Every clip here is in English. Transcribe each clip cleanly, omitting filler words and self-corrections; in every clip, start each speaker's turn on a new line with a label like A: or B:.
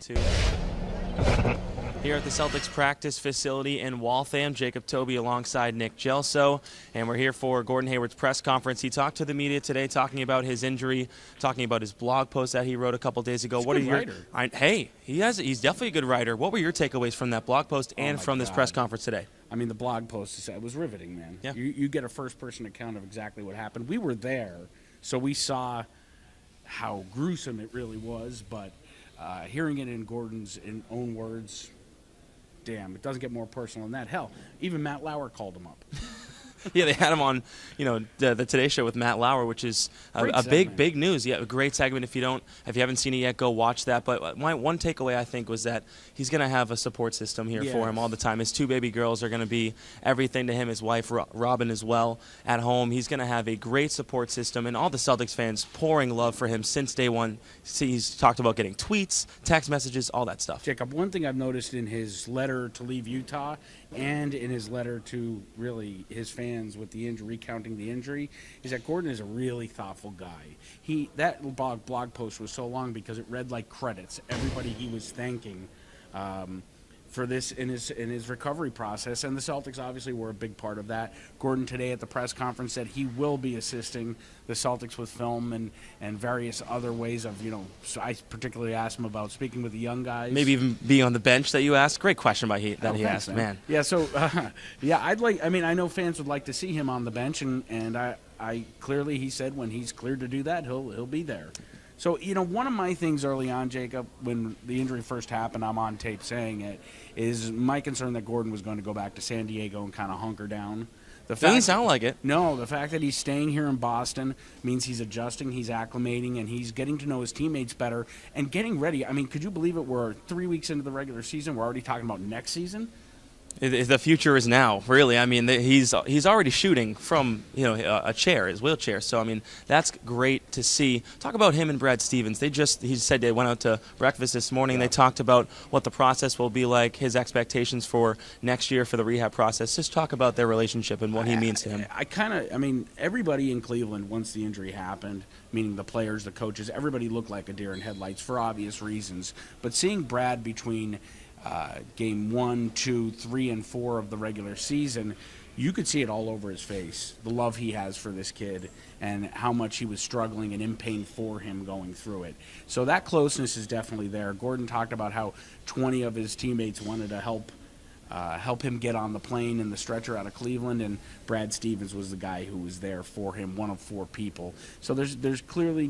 A: 2. Here at the Celtics practice facility in Waltham, Jacob Toby alongside Nick Gelso, and we're here for Gordon Hayward's press conference. He talked to the media today, talking about his injury, talking about his blog post that he wrote a couple days ago.
B: He's a good writer.
A: Hey, he's definitely a good writer. What were your takeaways from that blog post and from this press conference today?
B: I mean, the blog post was riveting, man.
A: Yeah.
B: You get a first-person account of exactly what happened. We were there, so we saw how gruesome it really was, but hearing it in Gordon's own words, damn, it doesn't get more personal than that. Hell, even Matt Lauer called him up.
A: Yeah, they had him on, the Today Show with Matt Lauer, which is a big news. Yeah, a great segment. If you haven't seen it yet, go watch that. But my one takeaway, I think, was that he's going to have a support system here for him all the time. His 2 baby girls are going to be everything to him. His wife, Robin, as well, at home. He's going to have a great support system, and all the Celtics fans pouring love for him since day one. He's talked about getting tweets, text messages, all that stuff.
B: Jacob, one thing I've noticed in his letter to leave Utah and in his letter to really his fans with the injury, recounting the injury, is that Gordon is a really thoughtful guy. That blog post was so long because it read like credits. Everybody he was thanking for this in his recovery process, and the Celtics obviously were a big part of that. Gordon today at the press conference said he will be assisting the Celtics with film and various other ways of, so I particularly asked him about speaking with the young guys.
A: Maybe even being on the bench that you asked. Great question he asked, man.
B: Yeah, so, I know fans would like to see him on the bench, and I clearly, he said when he's cleared to do that, he'll be there. So, one of my things early on, Jacob, when the injury first happened, I'm on tape saying it, is my concern that Gordon was going to go back to San Diego and kind of hunker down.
A: Doesn't sound like it.
B: No, the fact that he's staying here in Boston means he's adjusting, he's acclimating, and he's getting to know his teammates better and getting ready. I mean, could you believe it? We're 3 weeks into the regular season. We're already talking about next season.
A: The future is now, really. I mean, he's already shooting from a chair, his wheelchair. So I mean, that's great to see. Talk about him and Brad Stevens. He said they went out to breakfast this morning. Yeah. They talked about what the process will be like, his expectations for next year for the rehab process. Just talk about their relationship and what he means to him.
B: Everybody in Cleveland, once the injury happened, meaning the players, the coaches, everybody looked like a deer in headlights for obvious reasons. But seeing Brad between game 1, 2, 3, and 4 of the regular season, you could see it all over his face, the love he has for this kid and how much he was struggling and in pain for him going through it. So that closeness is definitely there. Gordon talked about how 20 of his teammates wanted to help him get on the plane and the stretcher out of Cleveland, and Brad Stevens was the guy who was there for him, one of 4 people. So there's clearly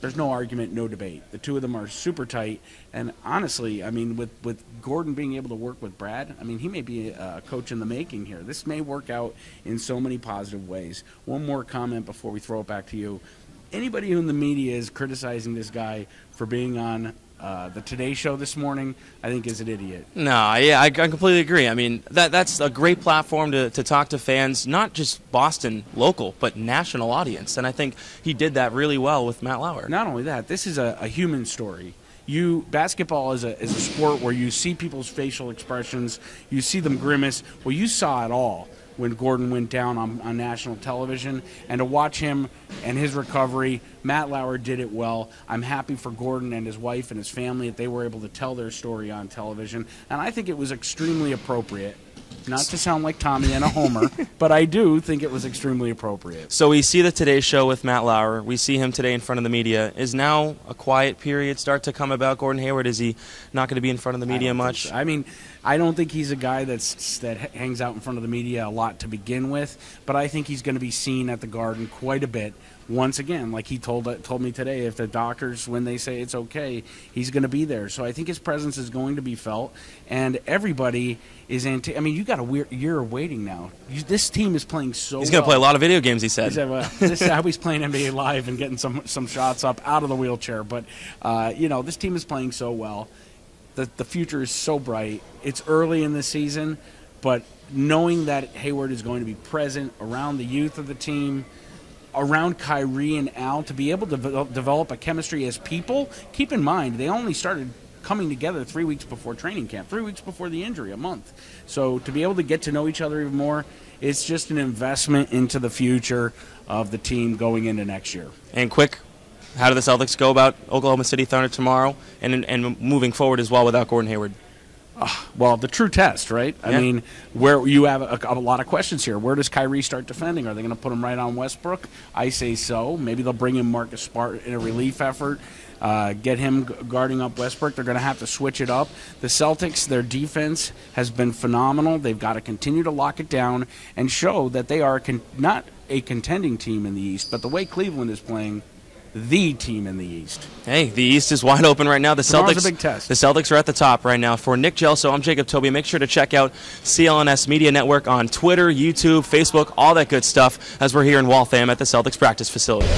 B: there's no argument, no debate. The 2 of them are super tight. And honestly, I mean, with Gordon being able to work with Brad, I mean, he may be a coach in the making here. This may work out in so many positive ways. One more comment before we throw it back to you. Anybody who in the media is criticizing this guy for being on the Today Show this morning, I think is an idiot.
A: No, yeah, I completely agree. I mean, that's a great platform to talk to fans, not just Boston local, but national audience. And I think he did that really well with Matt Lauer.
B: Not only that, this is a human story. Basketball is a sport where you see people's facial expressions, you see them grimace. Well, you saw it all when Gordon went down on national television, and to watch him and his recovery, Matt Lauer did it well. I'm happy for Gordon and his wife and his family that they were able to tell their story on television, and I think it was extremely appropriate. Not to sound like Tommy and a homer, but I do think it was extremely appropriate.
A: So we see the Today Show with Matt Lauer. We see him today in front of the media. Is now a quiet period start to come about Gordon Hayward? Is he not going to be in front of the media much?
B: So. I mean, I don't think he's a guy that hangs out in front of the media a lot to begin with, but I think he's going to be seen at the Garden quite a bit. Once again, like he told me today, if the doctors, when they say it's okay, he's going to be there. So I think his presence is going to be felt, and everybody is I mean, you got a year of waiting now. This team is playing so well.
A: He's going to play a lot of video games, he said.
B: This is how he's playing NBA Live and getting some shots up out of the wheelchair. But, this team is playing so well. The future is so bright. It's early in the season, but knowing that Hayward is going to be present around the youth of the team, around Kyrie and Al, to be able to develop a chemistry as people. Keep in mind, they only started coming together 3 weeks before training camp, 3 weeks before the injury, a month. So to be able to get to know each other even more, it's just an investment into the future of the team going into next year.
A: And quick How do the Celtics go about Oklahoma City Thunder tomorrow and moving forward as well without Gordon Hayward?
B: Well, the true test, right? I mean, where you have a lot of questions here. Where does Kyrie start defending? Are they going to put him right on Westbrook? I say so. Maybe they'll bring in Marcus Smart in a relief effort, get him guarding up Westbrook. They're going to have to switch it up. The Celtics, their defense has been phenomenal. They've got to continue to lock it down and show that they are not a contending team in the East, but the way Cleveland is playing, the team in the East.
A: Hey, the East is wide open right now.
B: Tomorrow's a big test.
A: The Celtics are at the top right now. For Nick Gelso, I'm Jacob Tobia. Make sure to check out CLNS Media Network on Twitter, YouTube, Facebook, all that good stuff as we're here in Waltham at the Celtics practice facility.